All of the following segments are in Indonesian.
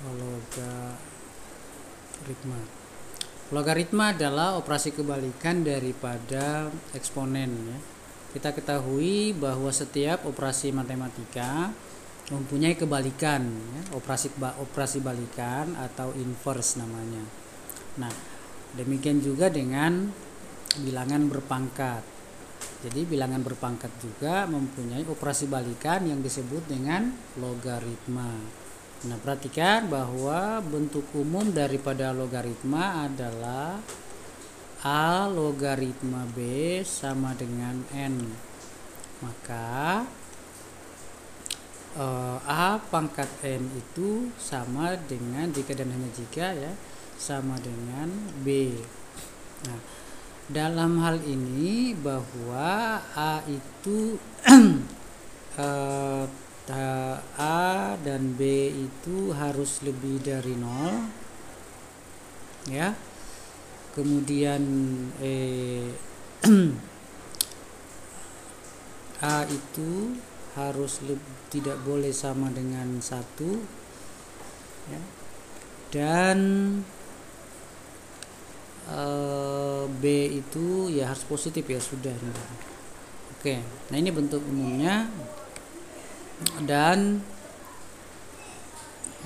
logaritma. Logaritma adalah operasi kebalikan daripada eksponen ya. Kita ketahui bahwa setiap operasi matematika mempunyai kebalikan ya, operasi balikan atau inverse namanya. Nah, demikian juga dengan bilangan berpangkat. Jadi bilangan berpangkat juga mempunyai operasi balikan yang disebut dengan logaritma. Nah, perhatikan bahwa bentuk umum daripada logaritma adalah A logaritma B sama dengan N. Maka A pangkat N itu sama dengan, jika dan hanya jika ya, sama dengan B. Nah, dalam hal ini bahwa A itu A dan B itu harus lebih dari 0 ya. Kemudian A itu harus tidak boleh sama dengan 1 ya. Dan B itu ya harus positif ya, sudah. Oke, nah ini bentuk umumnya. Dan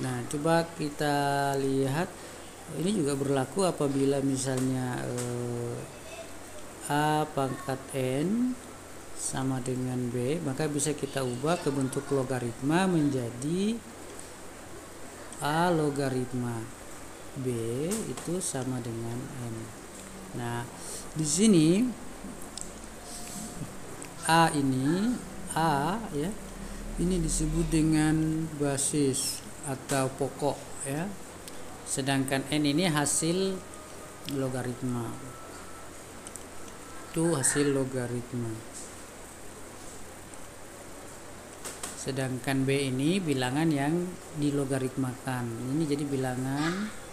nah, coba kita lihat, ini juga berlaku apabila misalnya A pangkat N sama dengan B, maka bisa kita ubah ke bentuk logaritma menjadi A logaritma B itu sama dengan N. Nah, di sini A ya, ini disebut dengan basis atau pokok ya. Sedangkan N ini hasil logaritma. Itu hasil logaritma. Sedangkan B ini bilangan yang dilogaritmakan. Ini jadi bilangan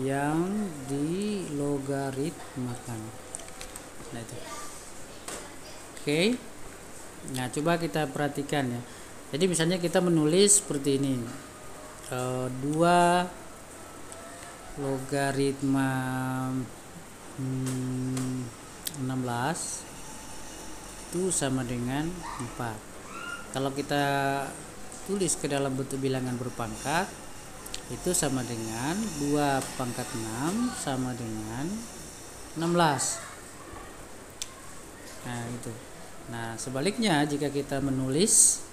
yang dilogaritmakan. Nah, itu. Oke. Nah, coba kita perhatikan ya. Jadi misalnya kita menulis seperti ini. 2 logaritma 16 itu sama dengan 4. Kalau kita tulis ke dalam bentuk bilangan berpangkat, itu sama dengan 2 pangkat 6 sama dengan 16. Nah, itu. Nah, sebaliknya jika kita menulis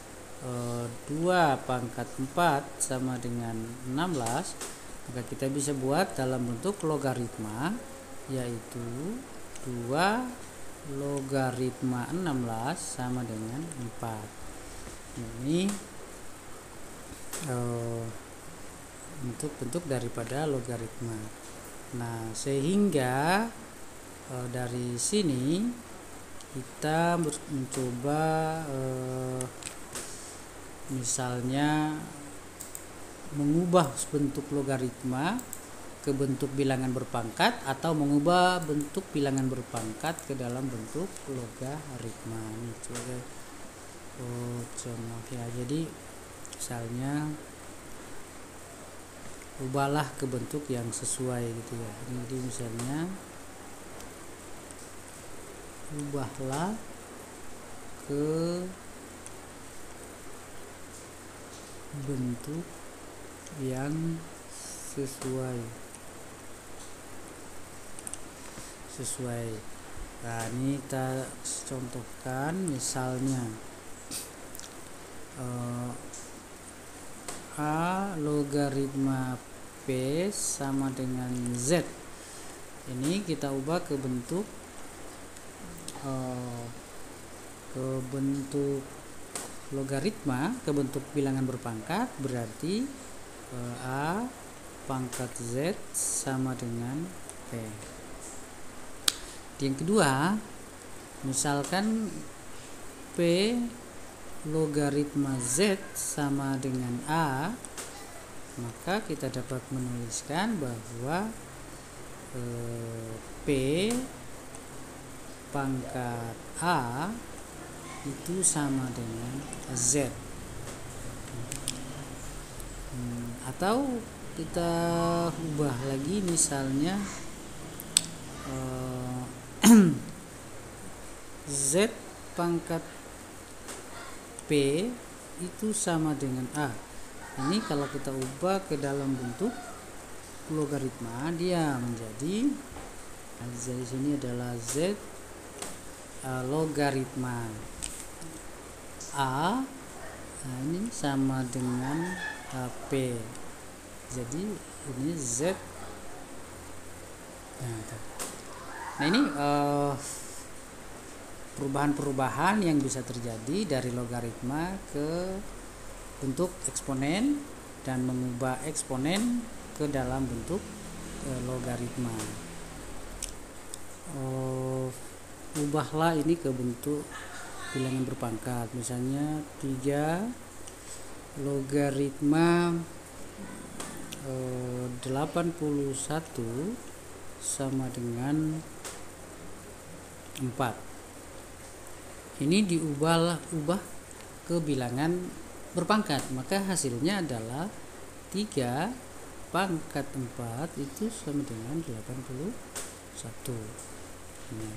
2 pangkat 4 sama dengan 16, maka kita bisa buat dalam bentuk logaritma, yaitu 2 logaritma 16 sama dengan 4. Ini bentuk daripada logaritma. Nah, sehingga dari sini kita mencoba misalnya mengubah bentuk logaritma ke bentuk bilangan berpangkat, atau mengubah bentuk bilangan berpangkat ke dalam bentuk logaritma. Ini coba contoh ya. Jadi misalnya ubahlah ke bentuk yang sesuai gitu ya. Jadi misalnya ubahlah ke bentuk yang sesuai. Nah, ini kita contohkan misalnya A logaritma P sama dengan Z. Ini kita ubah ke bentuk logaritma, ke bentuk bilangan berpangkat, berarti A pangkat Z sama dengan P. Yang kedua, misalkan P logaritma Z sama dengan A, maka kita dapat menuliskan bahwa P pangkat A itu sama dengan Z. Atau kita ubah lagi, misalnya Z pangkat P itu sama dengan A. Ini kalau kita ubah ke dalam bentuk logaritma, dia menjadi di sini adalah Z logaritma A. Nah, ini sama dengan P. Jadi ini Z. Nah ini perubahan-perubahan yang bisa terjadi dari logaritma ke bentuk eksponen dan mengubah eksponen ke dalam bentuk logaritma. Ubahlah ini ke bentuk bilangan berpangkat, misalnya 3 logaritma 81 sama dengan 4. Ini ubah ke bilangan berpangkat, maka hasilnya adalah 3 pangkat 4 itu sama dengan 81. Nah,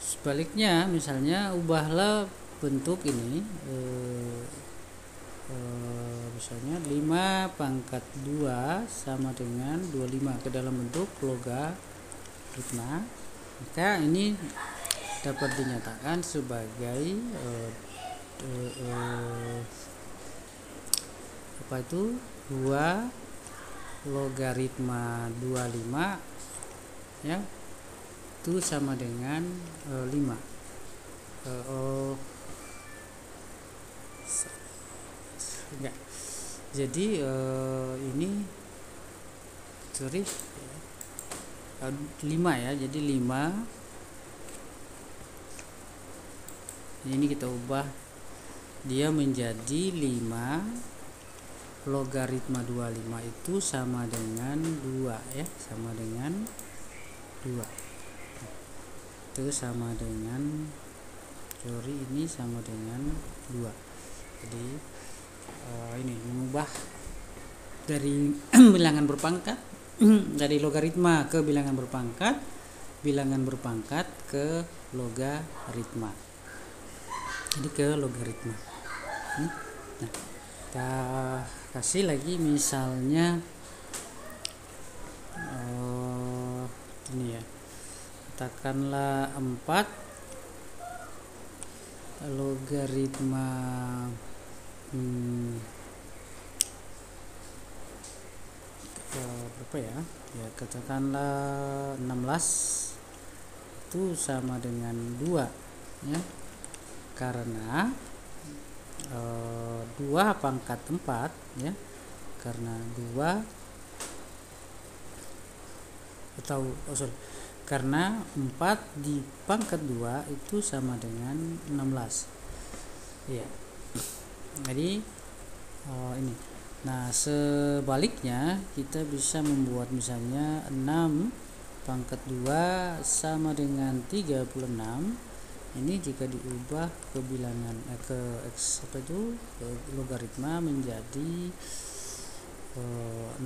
sebaliknya misalnya ubahlah bentuk ini, misalnya 5 pangkat 2 sama dengan 25 ke dalam bentuk logaritma, maka ini dapat dinyatakan sebagai apa itu 2 logaritma 25 ya, itu sama dengan 5. Enggak. Jadi ini 5 ya, jadi 5 ini kita ubah dia menjadi 5 logaritma 25 itu sama dengan 2 ya, sama dengan 2. Itu sama dengan ini sama dengan 2. Jadi ini mengubah dari bilangan berpangkat dari logaritma ke bilangan berpangkat ke logaritma. Jadi ke logaritma. Nah, kita kasih lagi misalnya ini ya, katakanlah 4 logaritma berapa ya, katakanlah 16 itu sama dengan 2 ya, karena 2 pangkat 4 ya, karena 2 karena 4 di pangkat 2 itu sama dengan 16 ya. Jadi ini. Nah, sebaliknya kita bisa membuat misalnya 6 pangkat 2 sama dengan 36. Ini jika diubah ke bilangan ke logaritma menjadi 6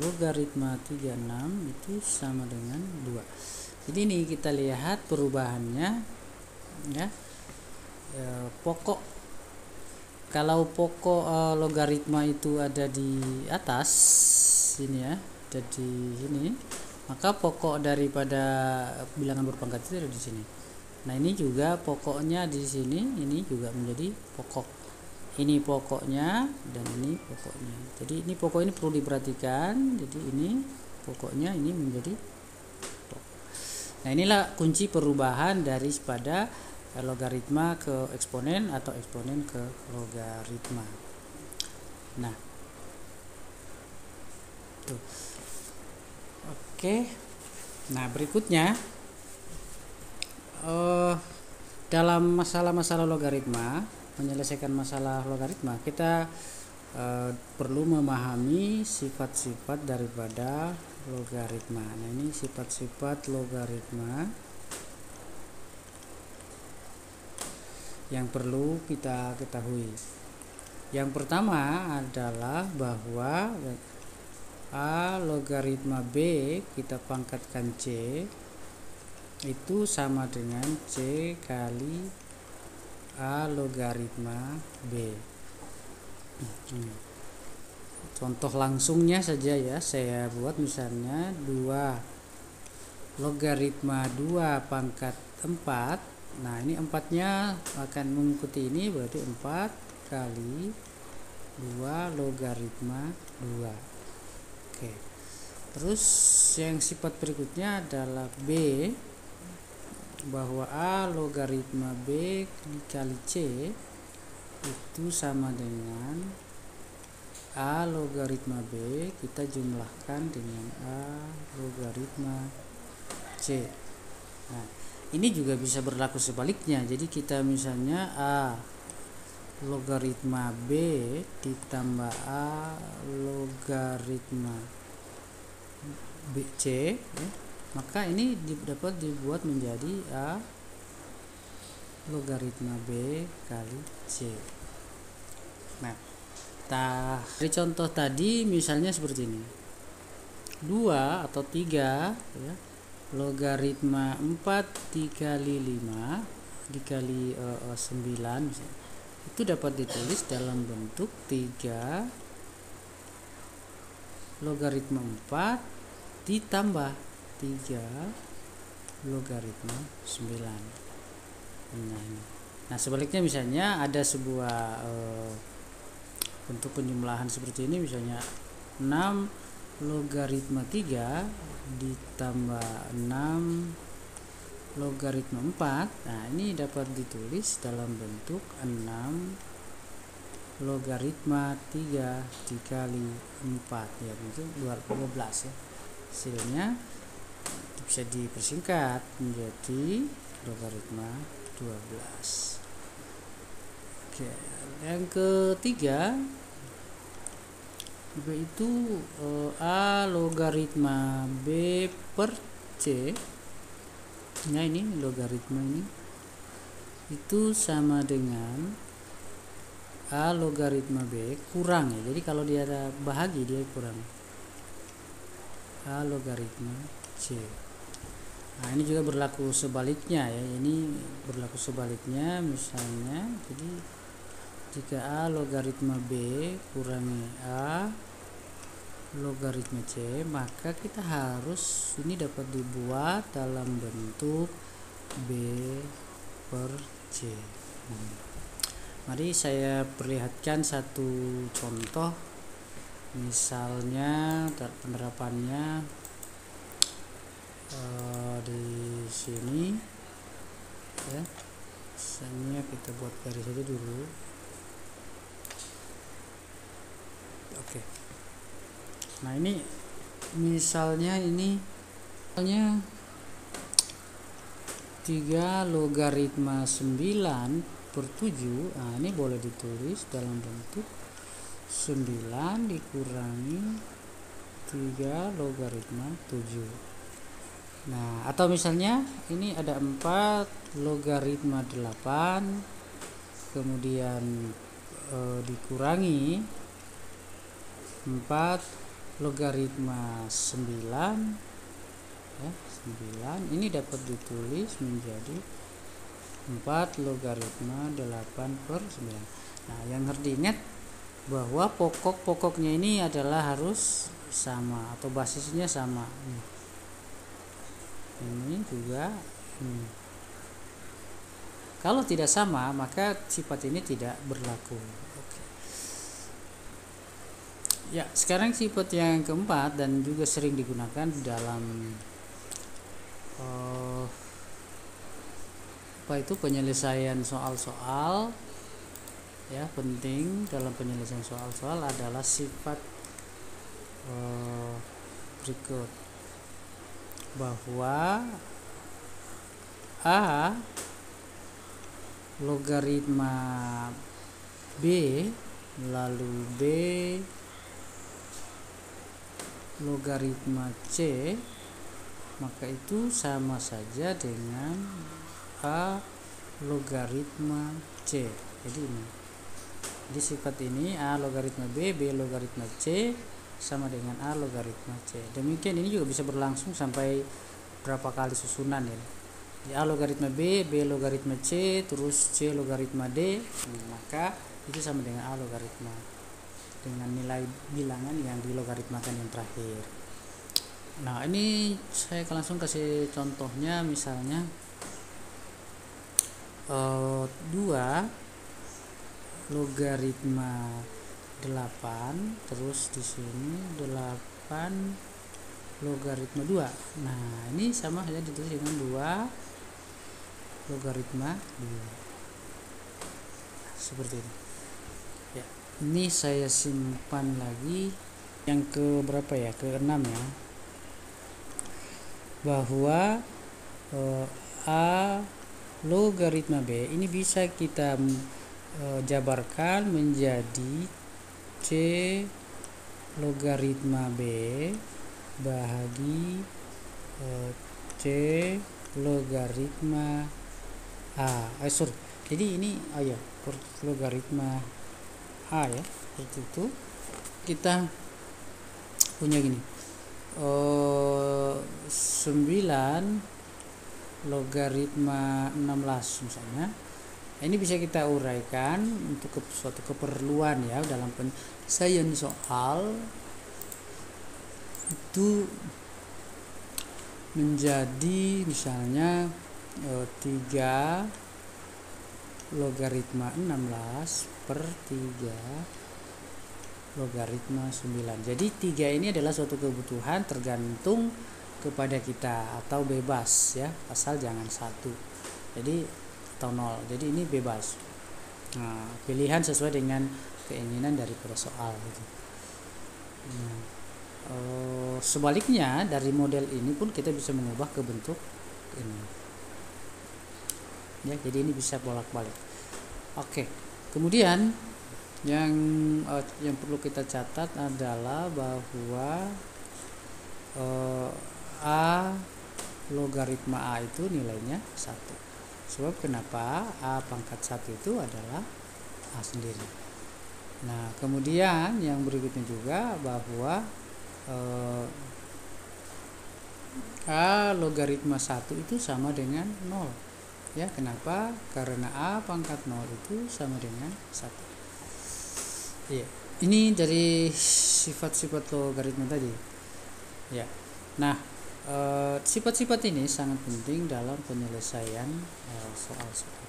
logaritma 36 itu sama dengan 2. Jadi ini kita lihat perubahannya ya. Kalau pokok logaritma itu ada di atas sini ya, ada di sini, maka pokok daripada bilangan berpangkat itu ada di sini. Nah, ini juga pokoknya di sini, ini juga menjadi pokok. Ini pokoknya dan ini pokoknya. Jadi ini pokok ini perlu diperhatikan. Jadi ini pokoknya ini menjadi pokok. Nah, inilah kunci perubahan daripada logaritma ke eksponen atau eksponen ke logaritma. Nah, tuh. Oke. Nah, berikutnya dalam masalah-masalah logaritma, menyelesaikan masalah logaritma, kita perlu memahami sifat-sifat daripada logaritma. Nah, ini sifat-sifat logaritma yang perlu kita ketahui. Yang pertama adalah bahwa A logaritma B kita pangkatkan C itu sama dengan C kali A logaritma B. Contoh langsungnya saja ya, saya buat misalnya 2 logaritma 2 pangkat 4. Nah ini 4-nya akan mengikuti ini, berarti 4 kali 2 logaritma 2. Oke. Terus yang sifat berikutnya adalah B, bahwa A logaritma B dikali C itu sama dengan A logaritma B kita jumlahkan dengan A logaritma C. Nah, ini juga bisa berlaku sebaliknya. Jadi kita misalnya A logaritma B ditambah A logaritma B C ya, maka ini dapat dibuat menjadi A logaritma B kali C. Nah, dari contoh tadi misalnya seperti ini, 2 atau 3 ya, logaritma 4 dikali 5 dikali 9 misalnya, itu dapat ditulis dalam bentuk 3 logaritma 4 ditambah 3 logaritma 9. Nah sebaliknya misalnya ada sebuah bentuk penjumlahan seperti ini, misalnya 6 logaritma 3 ditambah 6 logaritma 4. Nah ini dapat ditulis dalam bentuk 6 logaritma 3 dikali 4 ya, itu 12 ya. Hasilnya bisa dipersingkat menjadi logaritma 12. Oke, yang ketiga yaitu A logaritma B per C. Nah ini logaritma ini itu sama dengan A logaritma B kurang ya. Jadi kalau dia ada bahagi dia kurang A logaritma C. Nah ini juga berlaku sebaliknya ya. Ini berlaku sebaliknya misalnya. Jadi jika A logaritma B kurangi A logaritma C, maka kita harus ini dapat dibuat dalam bentuk B per C. Mari saya perlihatkan satu contoh, misalnya penerapannya di sini ya. Misalnya kita buat garis saja dulu. Oke. Nah ini misalnya 3 logaritma 9 per 7. Nah ini boleh ditulis dalam bentuk 9 dikurangi 3 logaritma 7. Nah atau misalnya ini ada 4 logaritma 8 kemudian dikurangi 4 logaritma 9 ya, 9 ini dapat ditulis menjadi 4 logaritma 8 per 9. Nah yang harus diingat bahwa pokok-pokoknya ini adalah harus sama atau basisnya sama. Ini juga kalau tidak sama maka sifat ini tidak berlaku. Oke. Ya, sekarang sifat yang keempat dan juga sering digunakan dalam penyelesaian soal-soal ya, penting dalam penyelesaian soal-soal adalah sifat berikut, bahwa A logaritma B lalu B logaritma C, maka itu sama saja dengan A logaritma C. Jadi ini Jadi sifat ini A logaritma B, B logaritma C sama dengan A logaritma C. Demikian ini juga bisa berlangsung sampai berapa kali susunan ya. Jadi A logaritma B, B logaritma C, terus C logaritma D, maka itu sama dengan A logaritma dengan nilai bilangan yang dilogaritmakan yang terakhir. Nah, ini saya langsung kasih contohnya, misalnya 2 logaritma 8, terus di sini 8 logaritma 2. Nah, ini sama saja ditulis dengan 2 logaritma 2. Seperti ini. Ya, ini saya simpan lagi yang ke berapa ya? Ke 6 ya. Bahwa A logaritma B ini bisa kita jabarkan menjadi C logaritma B bahagi C logaritma A. Jadi ini logaritma A ya. Seperti itu. Kita punya gini. 9 logaritma 16 misalnya. Ini bisa kita uraikan untuk suatu keperluan ya dalam penyelesaian soal itu menjadi misalnya 3 logaritma 16 per 3 logaritma 9. Jadi 3 ini adalah suatu kebutuhan tergantung kepada kita atau bebas ya, asal jangan 1. Jadi atau 0. Jadi ini bebas. Nah, pilihan sesuai dengan keinginan daripada soal gitu. Nah, sebaliknya dari model ini pun kita bisa mengubah ke bentuk ini. Ya, jadi ini bisa bolak-balik. Oke. Kemudian yang perlu kita catat adalah bahwa A logaritma A itu nilainya 1. Sebab kenapa A pangkat 1 itu adalah A sendiri. Nah, kemudian yang berikutnya juga bahwa A logaritma 1 itu sama dengan 0. Ya, kenapa? Karena A pangkat 0 itu sama dengan 1. Iya. Ini dari sifat-sifat logaritma tadi. Ya. Nah, sifat-sifat ini sangat penting dalam penyelesaian soal-soal.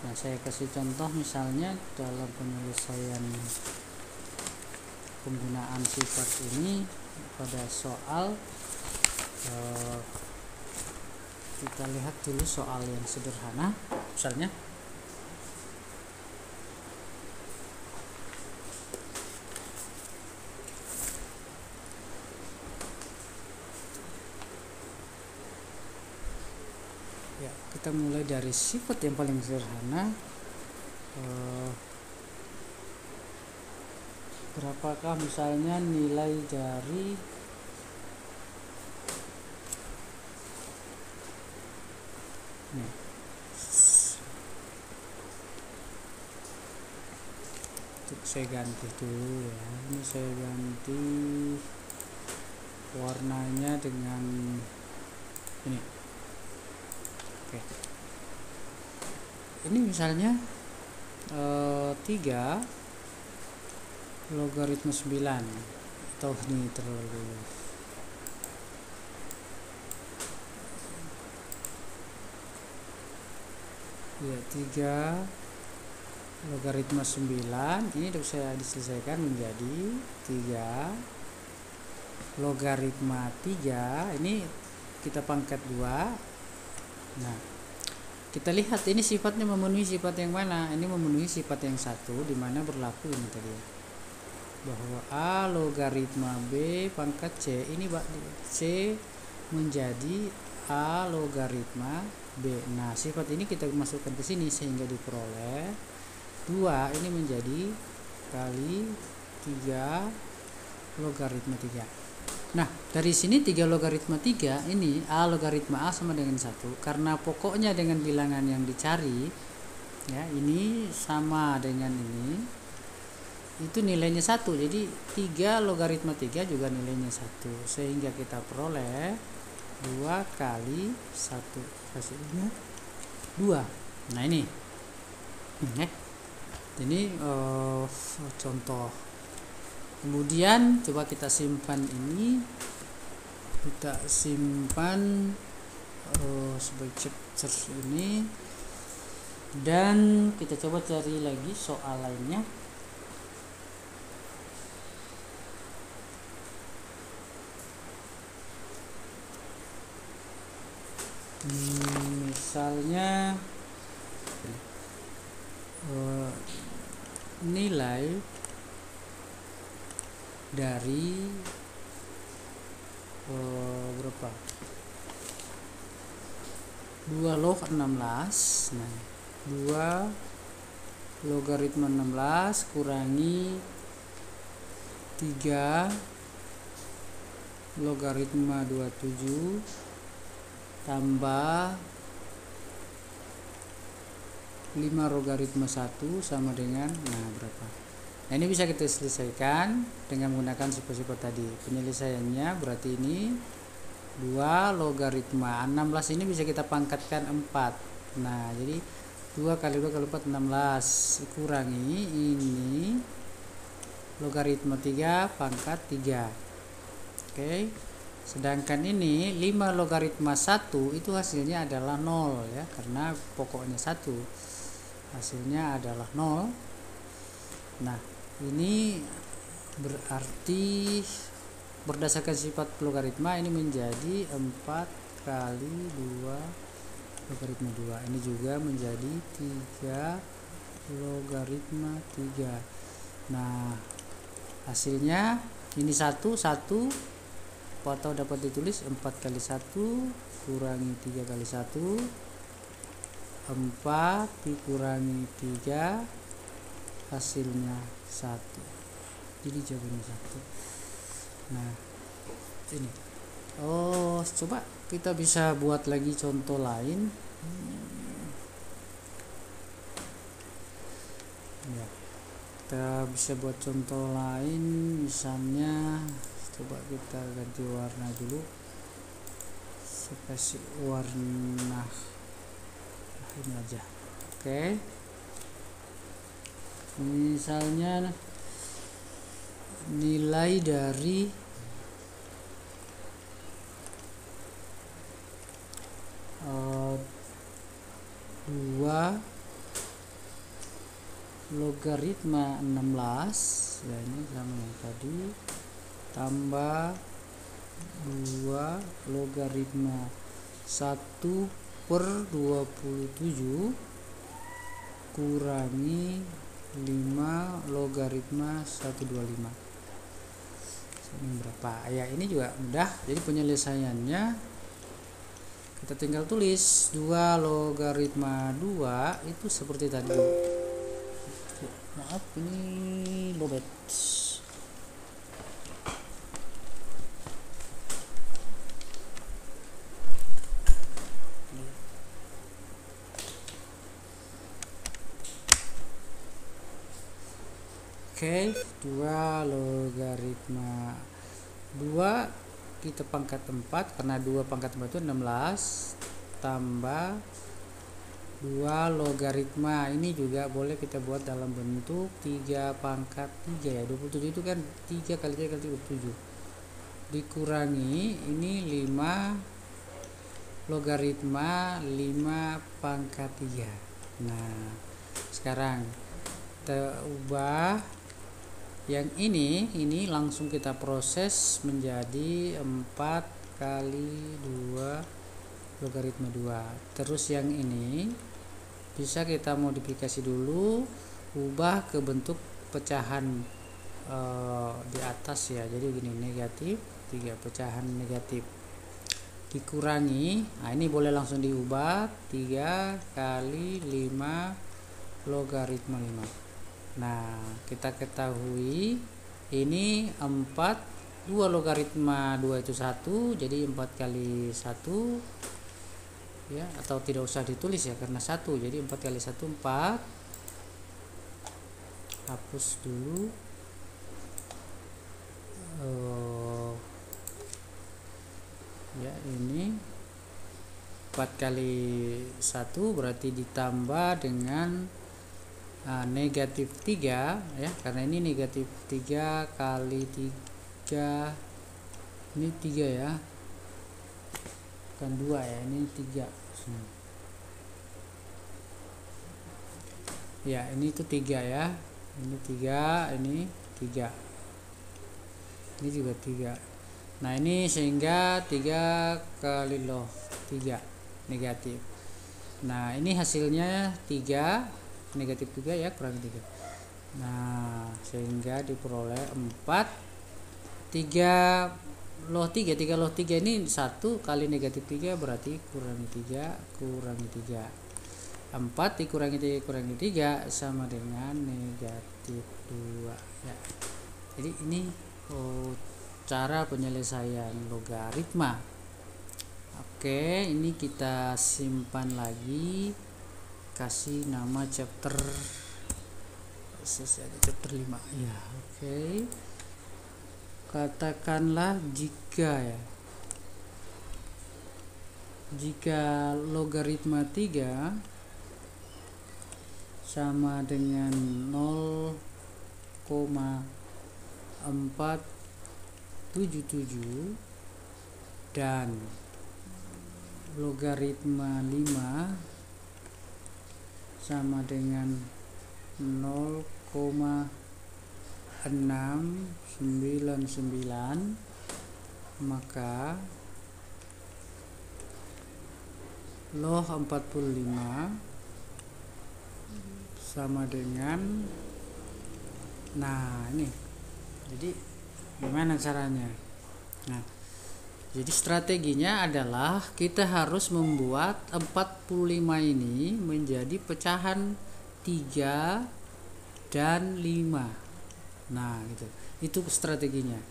Nah, saya kasih contoh misalnya dalam penyelesaian penggunaan sifat ini pada soal. Kita lihat dulu soal yang sederhana, misalnya ya, kita mulai dari sifat yang paling sederhana. Berapakah misalnya nilai dari saya ganti dulu ya. Ini saya ganti warnanya dengan ini. Oke. Ini misalnya 3 logaritma 9 atau ini terlalu ya, 3 logaritma 9 ini bisa diselesaikan menjadi 3 logaritma 3, ini kita pangkat 2. Nah, kita lihat ini sifatnya memenuhi sifat yang mana. Ini memenuhi sifat yang satu, di mana berlaku ini tadi bahwa A logaritma B pangkat C, ini C menjadi A logaritma B. Nah, sifat ini kita masukkan ke sini sehingga diperoleh 2 ini menjadi kali 3 logaritma 3. Nah, dari sini 3 logaritma 3 ini A logaritma A sama dengan 1. Karena pokoknya dengan bilangan yang dicari ya, ini sama dengan ini. itu nilainya 1. Jadi 3 logaritma 3 juga nilainya 1. Sehingga kita peroleh 2 kali 1. Hasilnya 2. Nah ini. Ini contoh. Kemudian coba kita simpan ini. Kita simpan sebagai chapter ini. Dan kita coba cari lagi soal lainnya. Misalnya nilai dari berapa? 2 log 16. Nah, 2 logaritma 16 kurangi 3 logaritma 27 tambah 5 logaritma 1 sama dengan berapa? Nah, ini bisa kita selesaikan dengan menggunakan sifat-sifat tadi. Penyelesaiannya berarti ini 2 logaritma 16 ini bisa kita pangkatkan 4. Nah, jadi 2 kali 2 kali 4 16 kurangi ini logaritma 3 pangkat 3. Oke. Sedangkan ini 5 logaritma 1 itu hasilnya adalah 0 ya, karena pokoknya 1. Hasilnya adalah 0. Nah, ini berarti berdasarkan sifat logaritma ini menjadi 4 kali 2 logaritma 2. Ini juga menjadi 3 logaritma 3. Nah, hasilnya ini 1 atau dapat ditulis 4 kali 1 kurangi 3 kali 1, 4 dikurangi 3 hasilnya 1. Jadi jawabannya 1. Nah, ini. Coba kita bisa buat lagi contoh lain. Ya. Kita bisa buat contoh lain, misalnya coba kita ganti warna dulu. Saya kasih warna ini aja. Oke. Misalnya nilai dari dua logaritma 16 ya, ini sama yang tadi, tambah 2 logaritma 1 per 27 kurangi 5 logaritma 125. Ini berapa? Ya, ini juga mudah. Jadi penyelesaiannya kita tinggal tulis 2 logaritma 2 itu seperti tadi. Maaf, ini lobet. Oke, 2 logaritma 2 kita pangkat 4 karena 2 pangkat 4 itu 16 tambah 2 logaritma ini juga boleh kita buat dalam bentuk 3 pangkat 3 ya. 27 itu kan 3 kali 3 kali 27 dikurangi ini 5 logaritma 5 pangkat 3. Nah, sekarang kita ubah yang ini langsung kita proses menjadi 4 kali 2 logaritma 2. Terus yang ini bisa kita modifikasi dulu, ubah ke bentuk pecahan di atas ya. Jadi begini, negatif 3 pecahan negatif dikurangi. Nah, ini boleh langsung diubah 3 kali 5 logaritma 5. Nah, kita ketahui ini 4, 2 logaritma 2 itu 1, jadi 4 kali 1 ya, atau tidak usah ditulis ya karena 1, jadi 4 kali 1 4. Hapus dulu. ya ini 4 kali 1 berarti ditambah dengan negatif 3 ya, karena ini negatif 3 kali 3 ini 3 ya, bukan 2 ya, ini 3 ya, ini itu 3 ya, ini 3, ini 3, ini juga 3. Nah ini sehingga 3 kali loh 3 negatif. Nah ini hasilnya 3 negatif 3 ya, kurang 3. Nah sehingga diperoleh 4 3 loh 3 loh 3 ini 1 kali negatif 3 berarti kurangi 3 kurangi 3, 4 dikurangi 3 kurangi 3 sama dengan negatif 2 ya. Jadi ini cara penyelesaian logaritma. Oke, ini kita simpan lagi, kasih nama chapter 5 ya. Oke, katakanlah jika logaritma 3 sama dengan 0,477 dan logaritma 5 sama dengan 0,699, maka log 45 sama dengan, nah ini jadi gimana caranya? Nah jadi strateginya adalah kita harus membuat 45 ini menjadi pecahan 3 dan 5. Nah gitu, itu strateginya.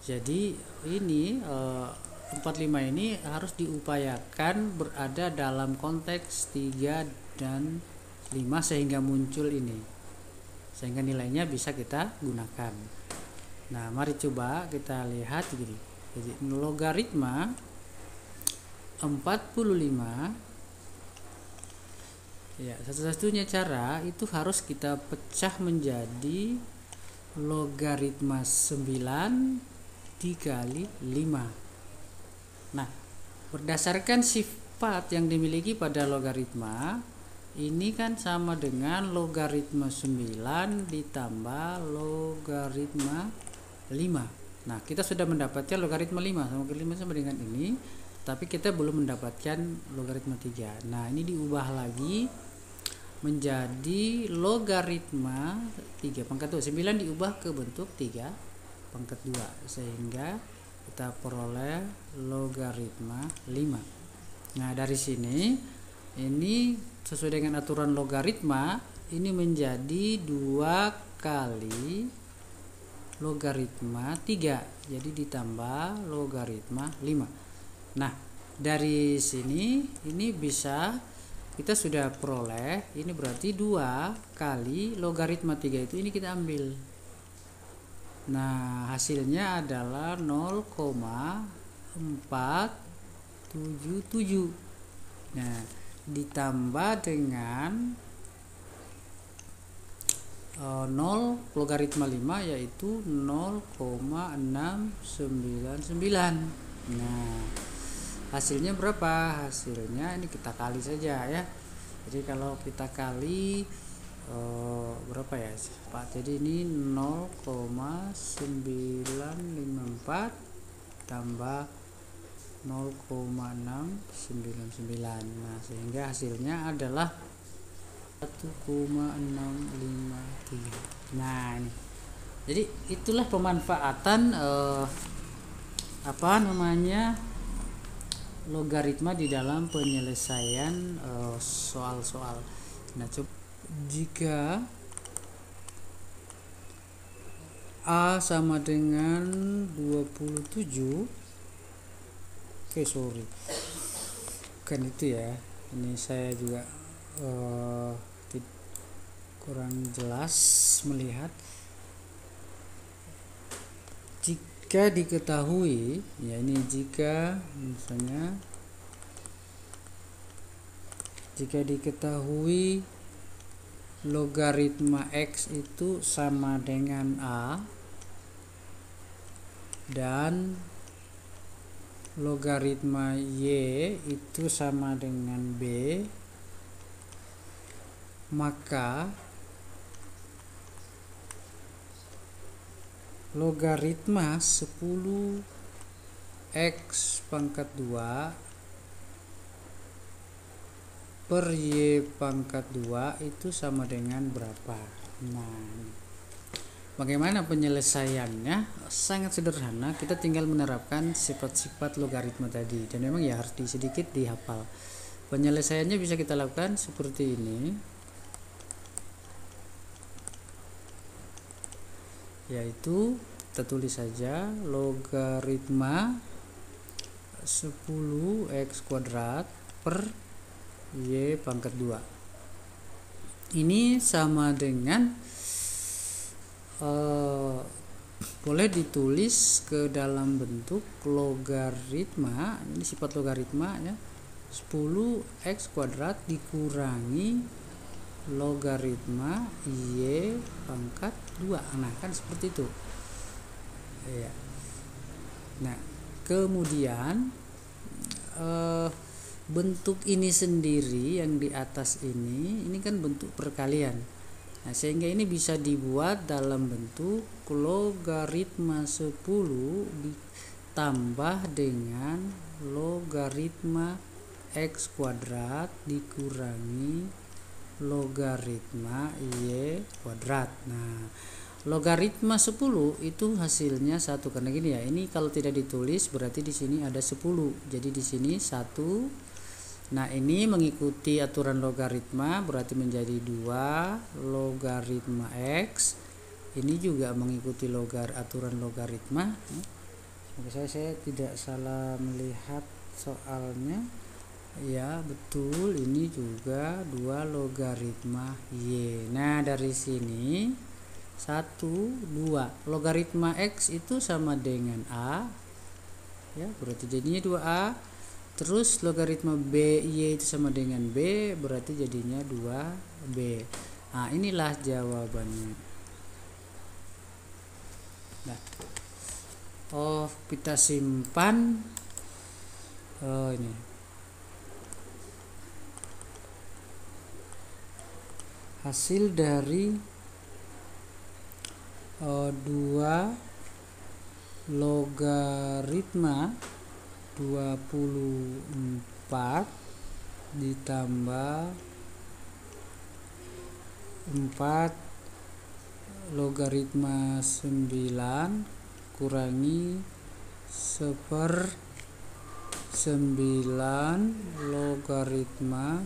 Jadi ini 45 ini harus diupayakan berada dalam konteks 3 dan 5 sehingga muncul ini, sehingga nilainya bisa kita gunakan. Nah mari coba kita lihat gini. Jadi logaritma 45 ya, satu-satunya cara itu harus kita pecah menjadi logaritma 9 dikali 5. Nah berdasarkan sifat yang dimiliki pada logaritma ini kan sama dengan logaritma 9 ditambah logaritma 5. Nah kita sudah mendapatkan logaritma 5 sama dengan ini, tapi kita belum mendapatkan logaritma 3. Nah ini diubah lagi menjadi logaritma 3 pangkat 2. 9 diubah ke bentuk 3 pangkat 2 sehingga kita peroleh logaritma 5. Nah dari sini ini sesuai dengan aturan logaritma ini menjadi 2 kali logaritma 3, jadi ditambah logaritma 5. Nah dari sini ini bisa kita sudah peroleh, ini berarti 2 kali logaritma 3 itu ini kita ambil. Nah hasilnya adalah 0,477. Nah ditambah dengan 0 logaritma 5 yaitu 0,699. Nah hasilnya berapa? Hasilnya ini kita kali saja ya. Jadi kalau kita kali berapa ya Pak? Jadi ini 0,954 tambah 0,699. Nah sehingga hasilnya adalah 1,653. Nah ini jadi itulah pemanfaatan logaritma di dalam penyelesaian soal-soal. Nah coba jika A sama dengan 27, bukan itu ya, ini saya juga kurang jelas melihat. Jika jika diketahui, ya ini jika misalnya jika diketahui logaritma X itu sama dengan A dan logaritma Y itu sama dengan B, maka logaritma 10 X pangkat 2 per Y pangkat 2 itu sama dengan berapa? Nah, bagaimana penyelesaiannya? Sangat sederhana, kita tinggal menerapkan sifat-sifat logaritma tadi, dan memang ya harus sedikit dihafal. Penyelesaiannya bisa kita lakukan seperti ini, yaitu kita tulis saja logaritma 10 X kuadrat per Y pangkat 2 ini sama dengan boleh ditulis ke dalam bentuk logaritma, ini sifat logaritma ya, 10 X kuadrat dikurangi logaritma Y pangkat 2. Nah, kan seperti itu ya. Nah, kemudian bentuk ini sendiri yang di atas ini kan bentuk perkalian. Nah, sehingga ini bisa dibuat dalam bentuk logaritma 10 ditambah dengan logaritma X kuadrat dikurangi logaritma Y kuadrat. Nah, logaritma 10 itu hasilnya 1, karena gini ya, ini kalau tidak ditulis berarti di sini ada 10. Jadi di sini 1. Nah, ini mengikuti aturan logaritma berarti menjadi 2 logaritma X. Ini juga mengikuti aturan logaritma. Semoga saya tidak salah melihat soalnya. Ya, betul, ini juga 2 logaritma Y. Nah, dari sini 1, 2 logaritma X itu sama dengan A ya, berarti jadinya 2A. Terus logaritma B Y itu sama dengan B, berarti jadinya 2B. Nah, inilah jawabannya. Nah, kita simpan. Ini hasil dari 2 logaritma 24 ditambah 4 logaritma 9 kurangi 1/9 logaritma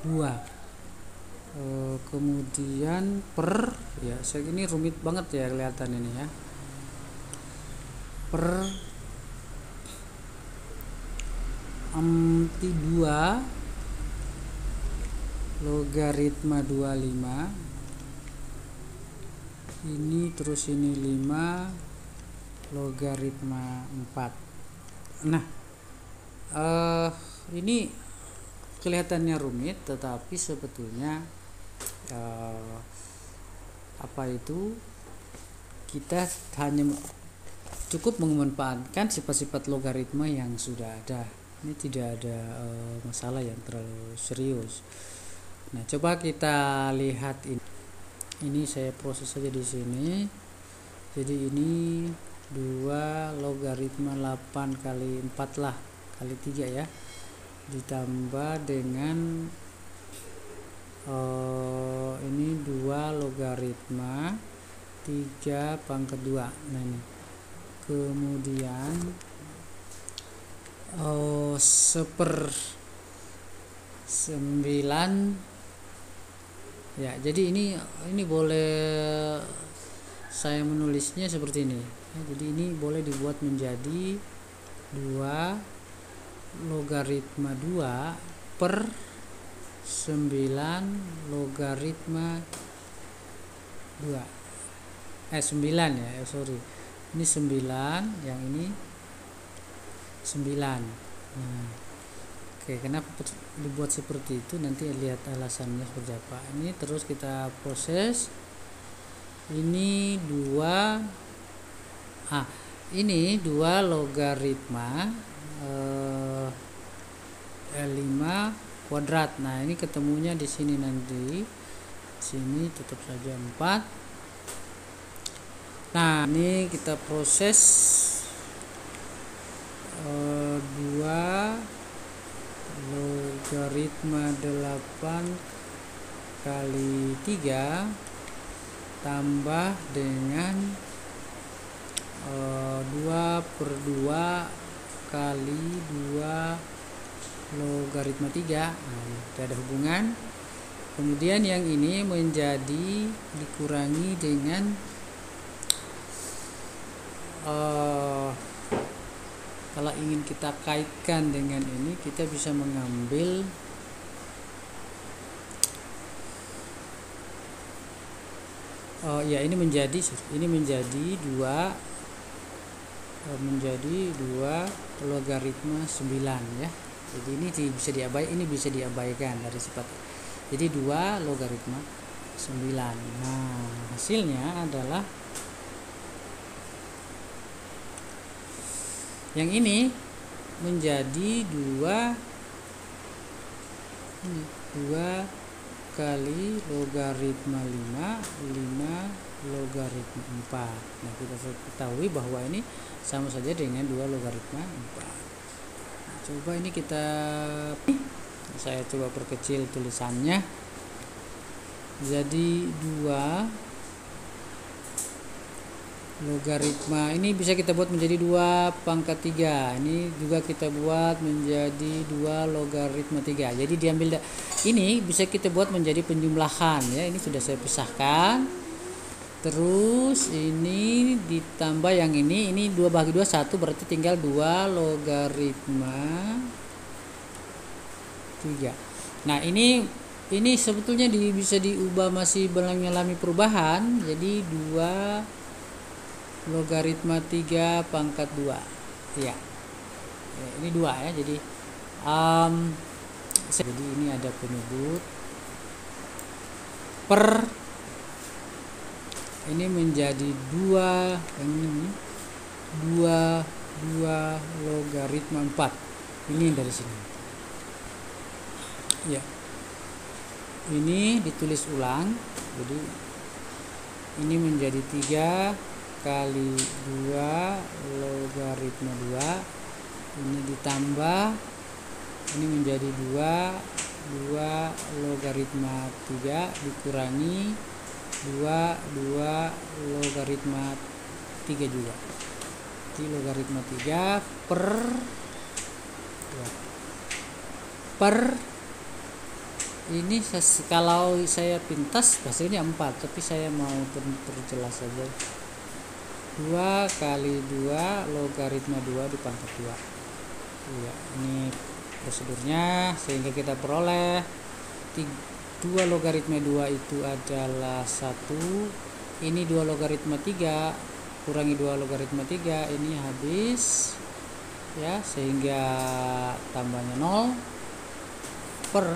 2. Kemudian per, ya saya ini rumit banget ya kelihatan ini ya, per 2 logaritma 25 ini, terus ini 5 logaritma 4. Nah, ini kelihatannya rumit, tetapi sebetulnya kita hanya cukup memanfaatkan sifat-sifat logaritma yang sudah ada. Ini tidak ada masalah yang terlalu serius. Nah, coba kita lihat ini. Ini saya proses saja di sini. Jadi ini 2 logaritma 8 kali 4 lah, kali 3 ya, ditambah dengan ini 2 logaritma 3 pangkat 2. Nah, ini kemudian 1/9 ya. Jadi ini boleh saya menulisnya seperti ini ya, jadi ini boleh dibuat menjadi 2 logaritma 2 per 9 logaritma 2 9 ya, sorry, Ini 9, yang ini 9. Nah, oke, kenapa dibuat seperti itu? Nanti lihat alasannya seperti apa. Ini terus kita proses. Ini 2. Ini 2 logaritma L5 kuadrat. Nah, ini ketemunya di sini nanti. Sini tetap saja 4. Nah, ini kita proses 2 logaritma 8 kali 3 tambah dengan 2/2 kali 2 logaritma 3. Nah, tidak ada hubungan. Kemudian yang ini menjadi dikurangi dengan kalau ingin kita kaitkan dengan ini, kita bisa mengambil ini menjadi 2 logaritma 9 ya. Jadi ini bisa diabaikan dari sifat. Jadi 2 logaritma 9. Nah, hasilnya adalah yang ini menjadi 2 kali logaritma 5 logaritma 4. Nah, kita ketahui bahwa ini sama saja dengan 2 logaritma 4. Nah, coba ini saya coba perkecil tulisannya. Jadi 2 logaritma ini bisa kita buat menjadi 2 pangkat 3. Ini juga kita buat menjadi 2 logaritma 3. Jadi diambil ini bisa kita buat menjadi penjumlahan ya. Ini sudah saya pisahkan. Terus ini ditambah yang ini 2 bagi 2 1, berarti tinggal 2 logaritma 3. Nah, ini sebetulnya bisa diubah, masih mengalami perubahan. Jadi 2 logaritma 3 pangkat 2 ya. Ini 2 ya. Jadi ini ada penyebut per, ini menjadi 2 logaritma 4. Ini dari sini ya. Ini ditulis ulang. Jadi ini menjadi 3 kali 2 logaritma 2. Ini ditambah, ini menjadi 2 logaritma 3 dikurangi 2 logaritma 3 juga. Jadi logaritma 3 per ini kalau saya pintas hasilnya 4, tapi saya mau terjelas saja. 2 kali 2 logaritma 2 dipangkat 2. Ya, ini prosedurnya sehingga kita peroleh 2 logaritma 2 itu adalah 1. Ini 2 logaritma 3 kurangi 2 logaritma 3, ini habis ya, sehingga tambahnya 0 per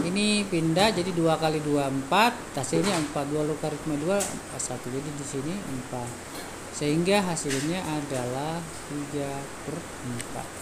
ini pindah jadi 2 kali 2 4, hasilnya 4. 2 logaritma 2 1, jadi di sini 4, sehingga hasilnya adalah 3/4.